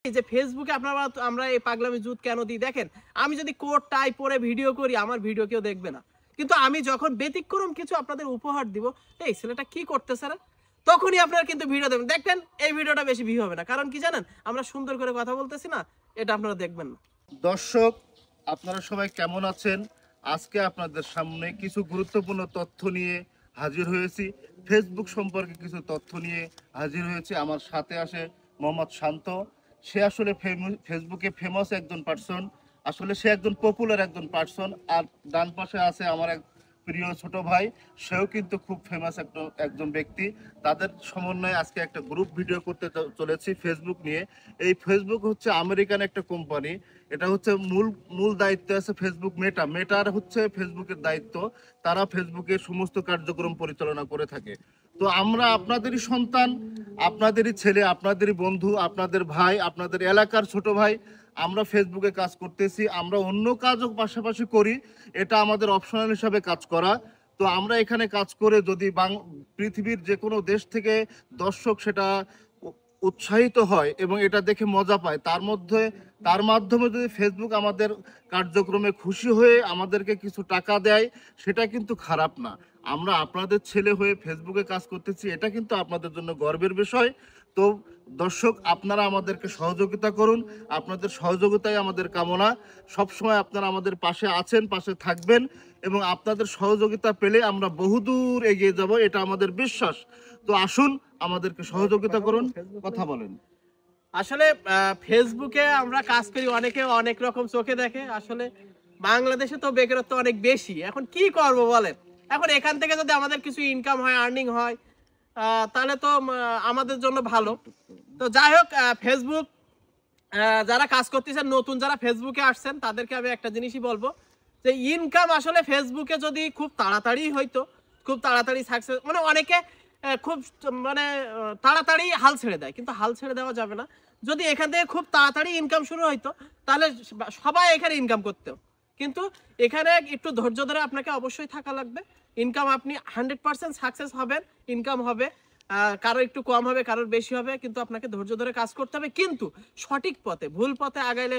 এই যে ফেসবুকে আপনারা আমরা এই পাগলামি জুত কেন দিই দেখেন, আমি যদি কোট টাই পরে ভিডিও করি আমার ভিডিও কেউ দেখবে না, কিন্তু আমি যখন ব্যতিক্রম কিছু আপনাদের উপহার দিব, এই ছেলেটা কি করতেছে রে, তখনই আপনারা কিন্তু ভিডিও দেবেন। দেখবেন এই ভিডিওটা বেশি ভিউ হবে না, কারণ কি জানেন, আমরা সুন্দর করে কথা বলতেছি না, এটা আপনারা দেখবেন না। দর্শক, আপনারা সবাই কেমন আছেন? আজকে আপনাদের সামনে কিছু গুরুত্বপূর্ণ তথ্য নিয়ে হাজির হয়েছি। ফেসবুক সম্পর্কে কিছু তথ্য নিয়ে হাজির হয়েছে। আমার সাথে আসে মোহাম্মদ শান্ত। সে আসলে ফেসবুকে ফেমাস একজন পার্সন, আসলে সে একজন পপুলার একজন পার্সন। আর ডান পাশে আছে আমার এক প্রিয় ছোট ভাই, সেও কিন্তু খুব ফেমাস একজন ব্যক্তি। তাদের সমন্বয়ে আজকে একটা গ্রুপ ভিডিও করতে চলেছি ফেসবুক নিয়ে। এই ফেসবুক হচ্ছে আমেরিকান একটা কোম্পানি। এটা হচ্ছে মূল দায়িত্ব আছে ফেসবুক মেটার হচ্ছে ফেসবুকের দায়িত্ব। তারা ফেসবুকের সমস্ত কার্যক্রম পরিচালনা করে থাকে। তো আমরা আপনাদেরই সন্তান, আপনাদেরই ছেলে, আপনাদেরই বন্ধু, আপনাদের ভাই, আপনাদের এলাকার ছোট ভাই। আমরা ফেসবুকে কাজ করতেছি, আমরা অন্য কাজও পাশাপাশি করি, এটা আমাদের অপশনাল হিসাবে কাজ করা। তো আমরা এখানে কাজ করে যদি পৃথিবীর যে কোনো দেশ থেকে দর্শক সেটা উৎসাহিত হয় এবং এটা দেখে মজা পায়, তার মাধ্যমে যদি ফেসবুক আমাদের কার্যক্রমে খুশি হয়ে আমাদেরকে কিছু টাকা দেয়, সেটা কিন্তু খারাপ না। আমরা আপনাদের ছেলে হয়ে ফেসবুকে কাজ করতেছি, এটা কিন্তু আপনাদের জন্য গর্বের বিষয়। তো দর্শক, আপনারা আমাদেরকে সহযোগিতা করুন, আপনাদের সহযোগিতাই আমাদের কামনা। সবসময় আপনারা আমাদের পাশে আছেন, পাশে থাকবেন এবং আপনাদের সহযোগিতা পেলে আমরা বহুদূর এগিয়ে যাব, এটা আমাদের বিশ্বাস। তো আসুন আমাদেরকে সহযোগিতা করুন, কথা বলেন। আসলে ফেসবুকে আমরা কাজ করি, অনেকে অনেক রকম চোখে দেখে। আসলে বাংলাদেশে তো বেকারত্ব অনেক বেশি, এখন কি করব বলেন। এখন এখান থেকে যদি আমাদের কিছু ইনকাম হয়, আর্নিং হয়, তাহলে তো আমাদের জন্য ভালো। তো যাই হোক, ফেসবুক যারা কাজ করতেছেন, নতুন যারা ফেসবুকে আসছেন, তাদেরকে আমি একটা জিনিসই বলবো যে ইনকাম আসলে ফেসবুকে যদি খুব তাড়াতাড়ি হইতো, খুব তাড়াতাড়ি সাকসেস, মানে অনেকে খুব মানে তাড়াতাড়ি হাল ছেড়ে দেয়, কিন্তু হাল ছেড়ে দেওয়া যাবে না। যদি এখান থেকে খুব তাড়াতাড়ি ইনকাম শুরু হইতো, তাহলে সবাই এখানে ইনকাম করতো। কিন্তু এখানে একটু ধৈর্য ধরে আপনাকে অবশ্যই থাকা লাগবে। ইনকাম আপনি 100% সাকসেস হবেন, ইনকাম হবে। কারোর একটু কম হবে, কারোর বেশি হবে, কিন্তু আপনাকে ধৈর্য ধরে কাজ করতে হবে। কিন্তু সঠিক পথে, ভুল পথে আগাইলে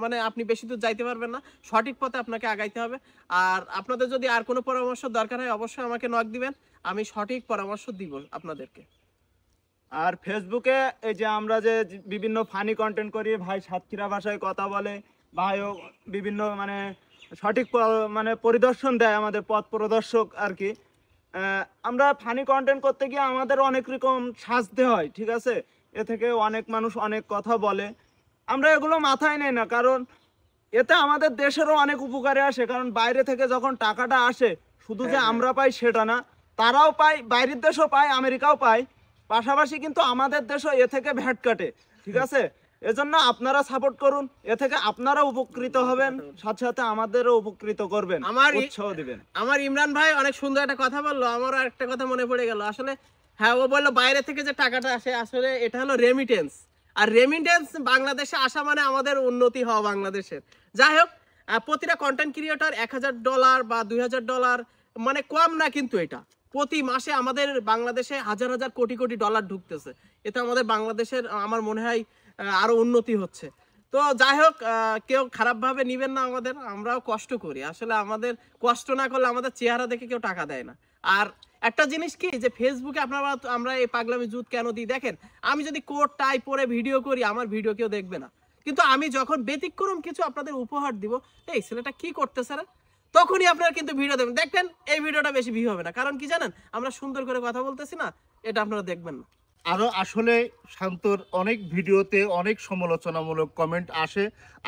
মানে আপনি বেশি দূর যাইতে পারবেন না। সঠিক পথে আপনাকে আগাইতে হবে। আর আপনাদের যদি আর কোনো পরামর্শ দরকার হয়, অবশ্যই আমাকে নক দিবেন, আমি সঠিক পরামর্শ দিব আপনাদেরকে। আর ফেসবুকে এই যে আমরা যে বিভিন্ন ফানি কন্টেন্ট করি, ভাই সাতক্ষীরা ভাষায় কথা বলে, ভাইও বিভিন্ন মানে সঠিক মানে পরিদর্শন দেয়, আমাদের পথ প্রদর্শক আর কি। আমরা ফানি কন্টেন্ট করতে গিয়ে আমাদের অনেক রকম সাজতে হয়, ঠিক আছে। এ থেকে অনেক মানুষ অনেক কথা বলে, আমরা এগুলো মাথায় নেই না, কারণ এতে আমাদের দেশেরও অনেক উপকারে আসে। কারণ বাইরে থেকে যখন টাকাটা আসে, শুধু যে আমরা পাই সেটা না, তারাও পায়, বাইরের দেশও পায়, আমেরিকাও পায়, পাশাপাশি কিন্তু আমাদের দেশও এ থেকে ভ্যাট কাটে, ঠিক আছে। এজন্য আপনারা সাপোর্ট করুন, এ থেকে আপনারা উপকৃত হবেন, সাথে সাথে আমাদেরও উপকৃত করবেন, উৎসাহ দিবেন। আমার ইমরান ভাই অনেক সুন্দর একটা কথা বললো, আমারও একটা কথা মনে পড়ে গেল। আসলে হ্যাঁ, ও বললো বাইরে থেকে যে টাকাটা আসে, আসলে এটা হলো রেমিটেন্স। আর রেমিটেন্স বাংলাদেশে আসা মানে আমাদের উন্নতি হওয়া বাংলাদেশের। যাই হোক, প্রতিটা কন্টেন্ট ক্রিয়েটর $1000 বা $2000, মানে কম না কিন্তু এটা। প্রতি মাসে আমাদের বাংলাদেশে হাজার হাজার কোটি কোটি ডলার ঢুকতেছে। এতে আমাদের বাংলাদেশের আমার মনে হয় আরো উন্নতি হচ্ছে। তো যাই হোক, কেউ খারাপভাবে নিবেন না আমাদের, আমরাও কষ্ট করি। আসলে আমাদের কষ্ট না করলে আমাদের চেহারা দেখে কেউ টাকা দেয় না। আর একটা জিনিস কি, যে ফেসবুকে আপনারা আমরা এই পাগলামি জুত কেন দিই দেখেন, আমি যদি কোট টাই পরে ভিডিও করি আমার ভিডিও কেউ দেখবে না, কিন্তু আমি যখন ব্যতিক্রম কিছু আপনাদের উপহার দিব, এই ছেলেটা কি করতেছে রে, তখনই আপনারা কিন্তু ভিডিও দেবেন। দেখবেন এই ভিডিওটা বেশি ভিউ হবে না, কারণ কি জানেন, আমরা সুন্দর করে কথা বলতেছি না, এটা আপনারা দেখবেন না। আরও আসলে শান্তর অনেক ভিডিওতে অনেক সমালোচনামূলক কমেন্ট আসে,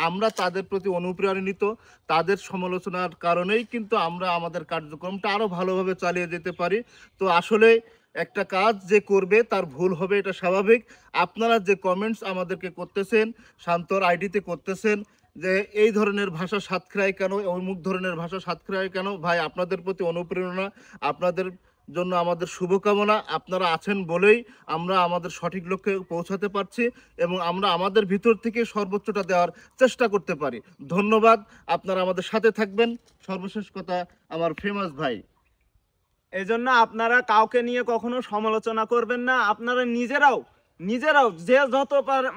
আমরা তাদের প্রতি অনুপ্রাণিত। তাদের সমালোচনার কারণেই কিন্তু আমরা আমাদের কার্যক্রমটা আরও ভালোভাবে চালিয়ে যেতে পারি। তো আসলে একটা কাজ যে করবে তার ভুল হবে, এটা স্বাভাবিক। আপনারা যে কমেন্টস আমাদেরকে করতেছেন, শান্তর আইডিতে করতেছেন, যে এই ধরনের ভাষা সাতক্ষীরায় কেন, অমুক ধরনের ভাষা সাতক্ষীরায় কেন, ভাই আপনাদের প্রতি অনুপ্রেরণা, আপনাদের জন্য আমাদের শুভকামনা। আপনারা আছেন বলেই আমরা আমাদের সঠিক লক্ষ্যে পৌঁছাতে পারছি এবং আমরা আমাদের ভিতর থেকে সর্বোচ্চটা দেওয়ার চেষ্টা করতে পারি। ধন্যবাদ, আপনারা আমাদের সাথে থাকবেন। সর্বশেষ কথা আমার ফেমাস ভাই, এই জন্য আপনারা কাউকে নিয়ে কখনো সমালোচনা করবেন না, আপনারা নিজেরাও নিজেরাও যে যত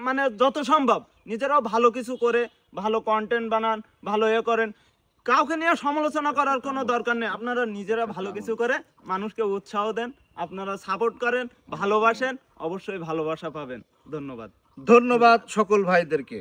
মানে যত সম্ভব নিজেরাও ভালো কিছু করে ভালো কন্টেন্ট বানান, ভালো করেন। কাউকে নিয়ে সমালোচনা করার কোনো দরকার নেই। আপনারা নিজেরা ভালো কিছু করে মানুষকে উৎসাহ দেন, আপনারা সাপোর্ট করেন, ভালোবাসেন, অবশ্যই ভালোবাসা পাবেন। ধন্যবাদ। ধন্যবাদ সকল ভাইদেরকে।